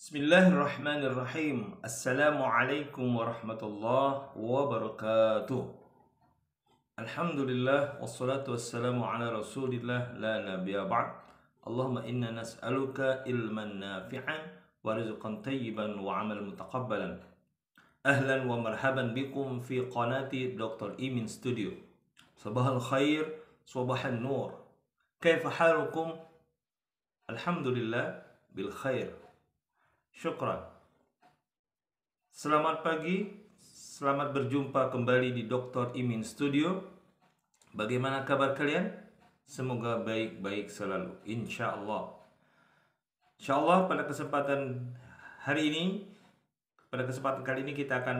Bismillahirrahmanirrahim. Assalamualaikum warahmatullahi wabarakatuh. Alhamdulillah wassalatu wassalamu ala Rasulillah la nabiyya ba'd. Allahumma inna nas'aluka ilman nafi'an wa rizqan tayyiban wa 'amalan mutaqabbalan. Ahlan wa marhaban bikum fi qanati Dr. Imin Studio. Sabahal khair, sabahan nur. Kaifa halukum? Alhamdulillah bil khair. Syukran. Selamat pagi, selamat berjumpa kembali di Dr. Imin Studio. Bagaimana kabar kalian? Semoga baik-baik selalu, insyaallah. Insyaallah pada kesempatan hari ini, pada kesempatan kali ini kita akan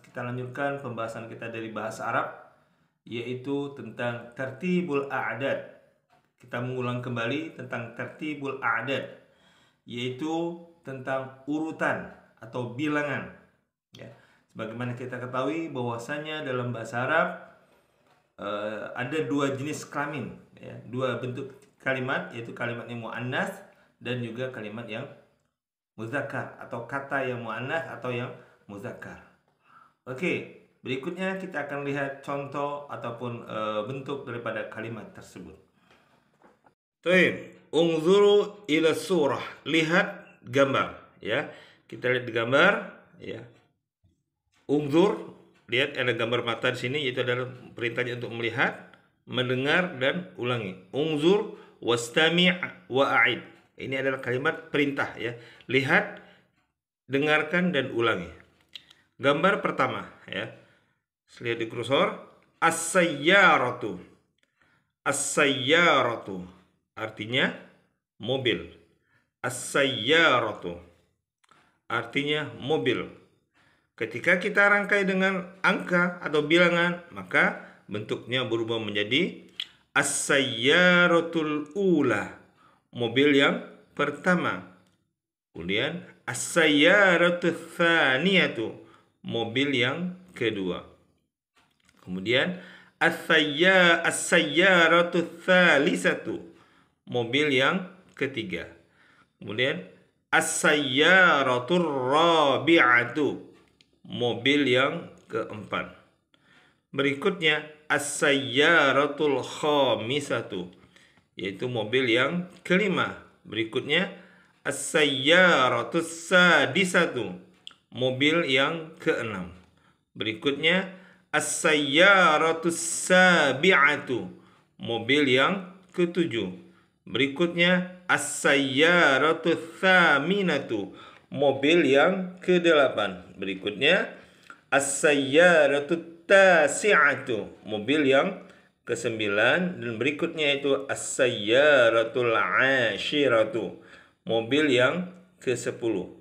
kita lanjutkan pembahasan kita dari bahasa Arab, yaitu tentang tertibul a'dad. Kita mengulang kembali tentang tertibul a'dad, yaitu tentang urutan atau bilangan. Ya, sebagaimana kita ketahui bahwasanya dalam bahasa Arab ada dua jenis kelamin, ya, dua bentuk kalimat, yaitu kalimat yang muannas dan juga kalimat yang muzakkar, atau kata yang muannas atau yang muzakkar. Oke, berikutnya kita akan lihat contoh ataupun bentuk daripada kalimat tersebut. Baik, unzuru ila surah, lihat gambar, ya. Kita lihat di gambar, ya. Unzur, lihat ada gambar mata di sini, yaitu adalah perintahnya untuk melihat, mendengar dan ulangi. Unzur wastami' wa a'id. Ini adalah kalimat perintah, ya. Lihat, dengarkan dan ulangi. Gambar pertama, ya. Lihat di kursor, as-sayyaratu. As-sayyaratu artinya mobil. As-sayyaratu artinya mobil. Ketika kita rangkai dengan angka atau bilangan, maka bentuknya berubah menjadi as-sayyaratul ula, mobil yang pertama. Kemudian as-sayyaratul tsaniyatu, mobil yang kedua. Kemudian as-sayyaratul tsalisatu, mobil yang ketiga. Kemudian as-sayyaratur rabi'atu, mobil yang keempat. Berikutnya as-sayyaratul khamisatu, yaitu mobil yang kelima. Berikutnya as-sayyaratus sadisatu, mobil yang keenam. Berikutnya as-sayyaratus sabi'atu, mobil yang ketujuh. Berikutnya as-sayyaratus tsaminatu, mobil yang ke-8. Berikutnya as-sayyaratut tasi'atu, mobil yang ke-9. Dan berikutnya itu as-sayyaratul ashiratu, mobil yang ke-10.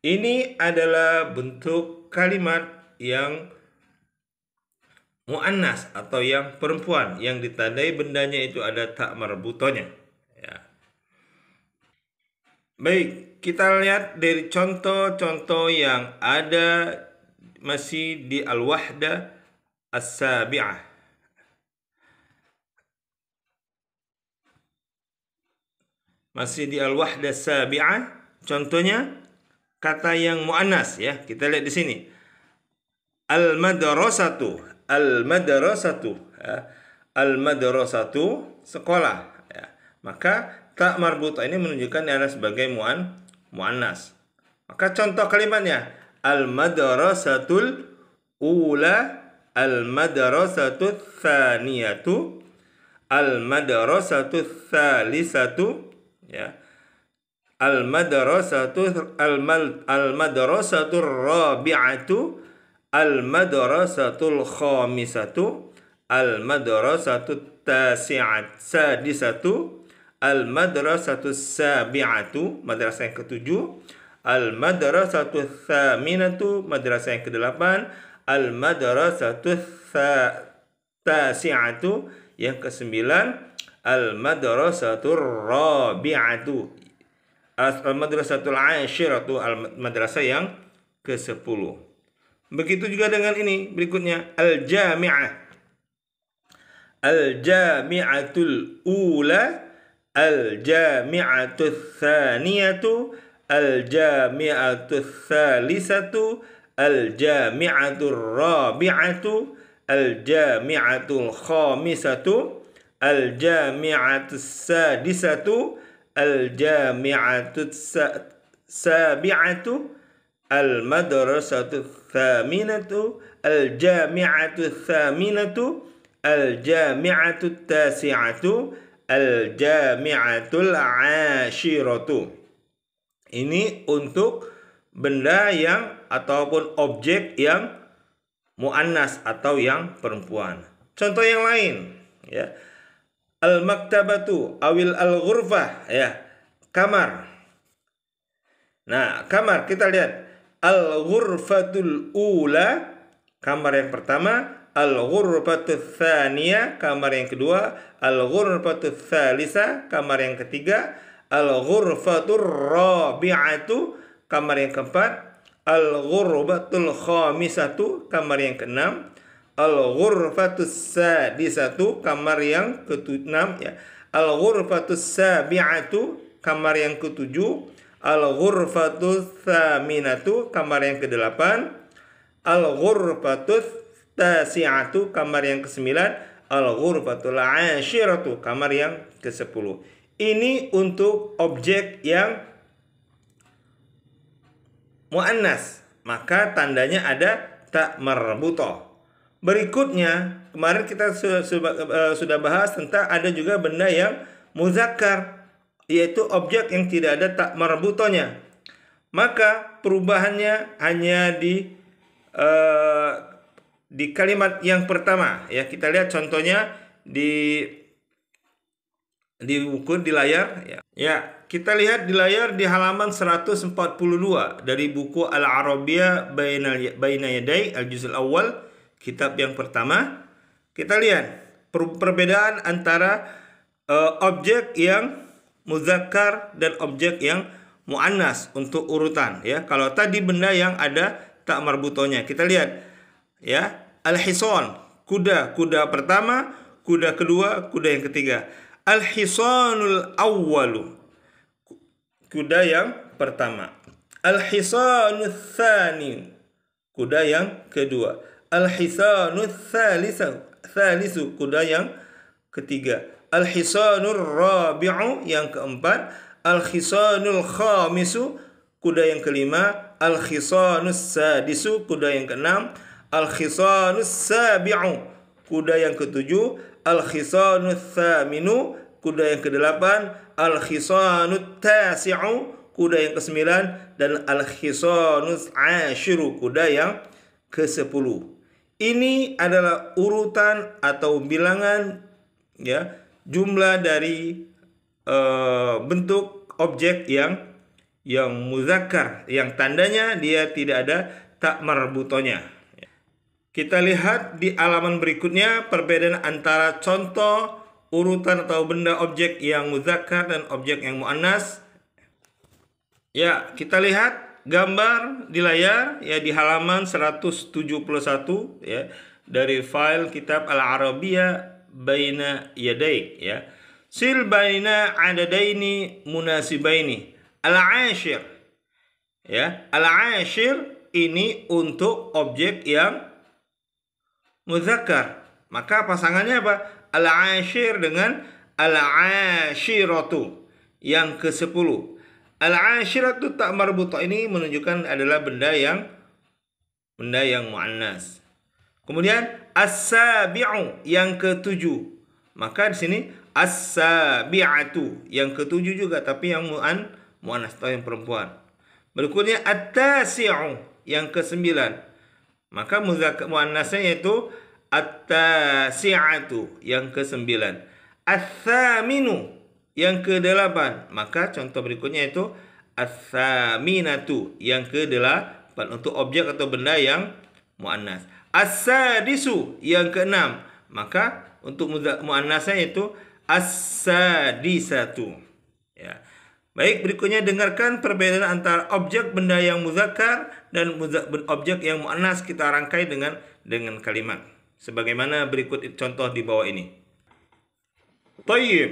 Ini adalah bentuk kalimat yang muannas atau yang perempuan, yang ditandai bendanya itu ada tak marbutonya. Baik, kita lihat dari contoh-contoh yang ada masih di al-wahdah as-sabi'ah. Masih di al-wahdah as-sabi'ah, contohnya kata yang muannas, ya. Kita lihat di sini. Al-madrasatu, al-madrasatu, ya. Al-madrasatu, sekolah, ya. Maka tak marbutah ini menunjukkan adalah sebagai muannas. Maka contoh kalimatnya al-madrasatul ula, al-madrasatul tsaniyatu, al-madrasatul tsalisatu, ya. Al-madrasatul rabi'atu, al-madrasatul khamisatu, al-madrasatul sadisatu, al-madrasatus sabi'atu, madrasah yang ke-7, al-madrasatus tsaminatu, madrasah yang ke-8, al-madrasatus tasi'atu, yang ke-9, al-madrasatur rabi'atu, al-madrasatul ashiratu, madrasah yang ke-10. Begitu juga dengan ini, berikutnya al-jami'ah. Al-jami'atul ula, al-jami'atul tsaniyatu, al-jami'atu tsalisatu, al-jami'atu rabi'atu, al-jami'atu khamisatu, al-jami'atu sadisatu, al-jami'atu sabi'atu, al-madrasatu thaminatu, al-jami'atu thaminatu, al-jami'atu tasi'atu, al-jami'atul ashiratu. Ini untuk benda yang ataupun objek yang muannas atau yang perempuan. Contoh yang lain, ya. Al-maktabatu awil al-ghurfah, ya. Kamar. Nah, kamar kita lihat al-ghurfatul ula, kamar yang pertama, al-ghurfatul tsaniyah, kamar yang kedua, al-ghurfatul tsalisa, kamar yang ketiga, al-ghurfatul rabi'atu, kamar yang keempat, al-ghurfatul khamisatu, kamar yang keenam, al-ghurfatus sadisatu, kamar yang ke-6, ya. Al-ghurfatus sabi'atu, kamar yang ke-7, al-ghurfatus tsaminatu, kamar yang ke-8, al-ghurfatus tasi'atu, kamar yang ke-9, al-ghurfatul ashiratu, kamar yang ke-10. Ini untuk objek yang muannas, maka tandanya ada ta marbuthah. Berikutnya, kemarin kita sudah bahas tentang ada juga benda yang muzakkar, yaitu objek yang tidak ada ta marbuthahnya. Maka perubahannya hanya di kalimat yang pertama, ya. Kita lihat contohnya di buku di layar, ya. Ya, kita lihat di layar di halaman 142 dari buku Al-Arabiyyah Baina Yaday Al-Juz' Al-Awwal, kitab yang pertama. Kita lihat perbedaan antara objek yang muzakkar dan objek yang muannas untuk urutan, ya. Kalau tadi benda yang ada ta marbuthahnya, kita lihat, ya. Al-hisan, kuda pertama, kuda kedua, kuda yang ketiga. Al-hisanul awwalu, kuda yang pertama. Al-hisanul tsani, kuda yang kedua. Al-hisanul tsalisu, kuda yang ketiga. Al-hisanur rabi'u, yang keempat. Al-hisanul khamisu, kuda yang kelima. Al-hisanus sadisu, kuda yang keenam. Al-hisanus sabi'u, kuda yang ketujuh. Al-hisanus thaminu, kuda yang kedelapan. Al-hisanut tasi'u, kuda yang ke-9. Dan al-hisanus ashiru, kuda yang ke-10. Ini adalah urutan atau bilangan, ya, jumlah dari bentuk objek yang muzakkar, yang tandanya dia tidak ada ta marbuthahnya. Kita lihat di halaman berikutnya perbedaan antara contoh urutan atau benda objek yang muzakkar dan objek yang muannas. Ya, kita lihat gambar di layar, ya, di halaman 171, ya, dari file kitab Al-Arabiyyah Baina Yaday, ya. Sil baina adadaini munasibaini. Al-ashir, ya. Al-ashir ini untuk objek yang muzakkar, maka pasangannya apa? Al-ashir dengan al-ashiratu, yang ke-10. Al-ashiratu ta marbuthah ini menunjukkan adalah benda yang muannas. Kemudian as-sabi'u, yang ke-7. Maka di sini as-sabi'atu, yang ke-7 juga, tapi yang muannas atau yang perempuan. Berikutnya at-tasi'u, yang ke-9. Maka muannasnya yaitu at-tasi'atu, yang ke-9. Ats-tsaminu, yang ke-8. Maka contoh berikutnya itu ats-tsaminatu, yang ke-8 untuk objek atau benda yang muannas. As-sadisu, yang ke-6. Maka untuk muannasnya itu as-sadisatu, ya. Baik, berikutnya dengarkan perbedaan antara objek benda yang muzakkar dan objek yang muannas, kita rangkai dengan kalimat sebagaimana berikut contoh di bawah ini. Thayyib,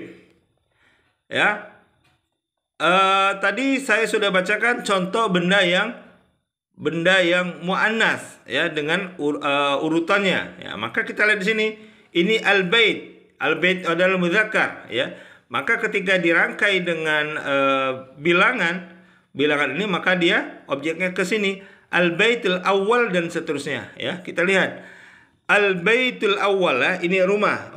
ya. Tadi saya sudah bacakan contoh benda yang muannas ya dengan urutannya ya. Maka kita lihat di sini, ini al-bait. Al-bait adalah mudzakkar ya. Maka ketika dirangkai dengan bilangan ini, maka dia objeknya ke sini, al-baitul awal dan seterusnya ya. Kita lihat al-baitul awal ya, ini rumah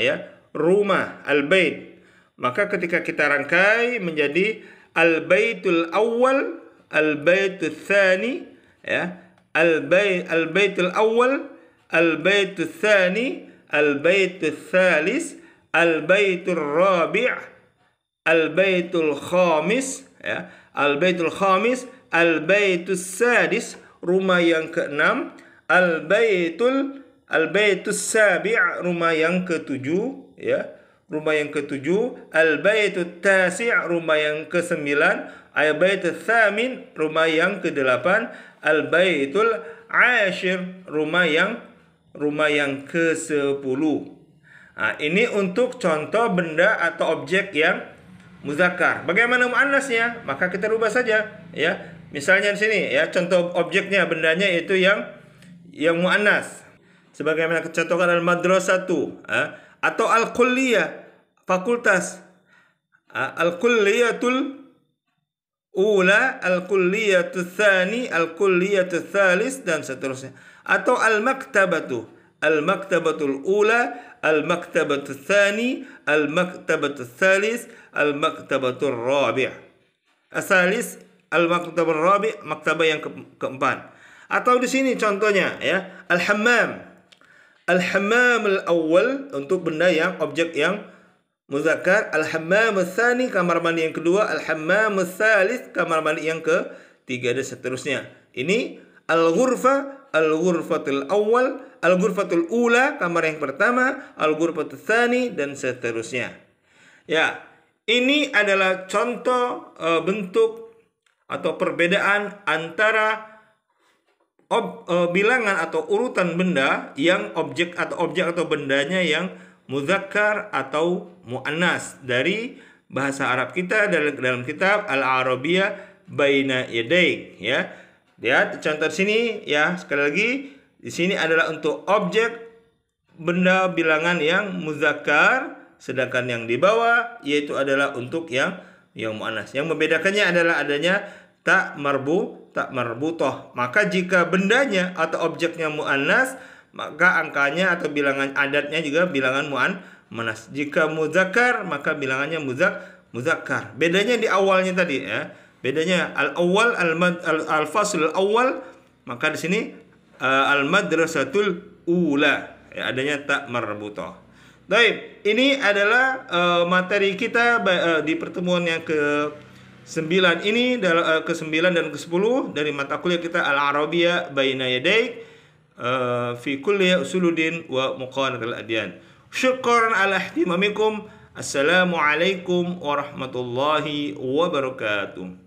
ya. Rumah, al-bait. Maka ketika kita rangkai menjadi al-baitul awal, al-baitul tsani ya, al-baitul awal, al-baitul tsani, al-baitul tsalis, al-baitul rabi', al-baitul khamis ya, al-baitul khamis, al-baitul sadis, rumah yang ke-6, al-baitul sabi', rumah yang ke-7 ya. Rumah yang ke-7, al-baitut tasi', rumah yang ke-9, al-baitut tsamin, rumah yang ke-8, al-baitul ashir, rumah yang ke-10. Nah, ini untuk contoh benda atau objek yang muzakkar. Bagaimana muannasnya? Maka kita rubah saja ya. Misalnya di sini ya, contoh objeknya, bendanya itu yang muannas. Sebagaimana contohkan al-madrasatu atau al-kulliyah, fakultas, al-kulliyatul ula, al-kulliyatul tsani, al-kulliyatul tsalis dan seterusnya. Atau al-maktabatu, al-maktabatul ula, al-maktabatul tsani, al-maktabatul tsalis, al-maktabatul rabi'. Asalis, al-maktabatul rabi', maktabah yang keempat. Atau di sini contohnya ya, al-hammam. Al-hammam al-awwal untuk benda yang objek yang muzakkar, al-hammam al-tsani, kamar mandi yang kedua, al-hammam al-tsalis, kamar mandi yang ketiga dan seterusnya. Ini al-ghurfa, al-ghurfatul awwal, al-ghurfatul ula, kamar yang pertama, al-ghurfatul tsani dan seterusnya. Ya, ini adalah contoh bentuk atau perbedaan antara bilangan atau urutan benda yang objek atau bendanya yang muzakkar atau muannas dari bahasa Arab kita dalam kitab Al-Arabiyah Baina Yadaik ya. Lihat contoh sini ya, sekali lagi di sini adalah untuk objek benda bilangan yang muzakkar, sedangkan yang di bawah yaitu adalah untuk yang muannas. Yang membedakannya adalah adanya tak marbutoh. Maka jika bendanya atau objeknya muannas, maka angkanya atau bilangan adatnya juga bilangan muannas. Jika muzakkar, maka bilangannya muzakkar. Bedanya di awalnya tadi ya. Bedanya al-awwal, al-fasl al-awwal, maka di sini al-madrasatul ula. Ya, adanya tak marbutoh. Baik, ini adalah materi kita di pertemuan yang ke-9 ini, ke-9 dan ke-10 dari mata kuliah kita Al-Arabiyah Baina Yadaik fi kulliyah usuluddin wa muqaranatul adyan. Syukran ala ihtimamikum. Assalamualaikum warahmatullahi wabarakatuh.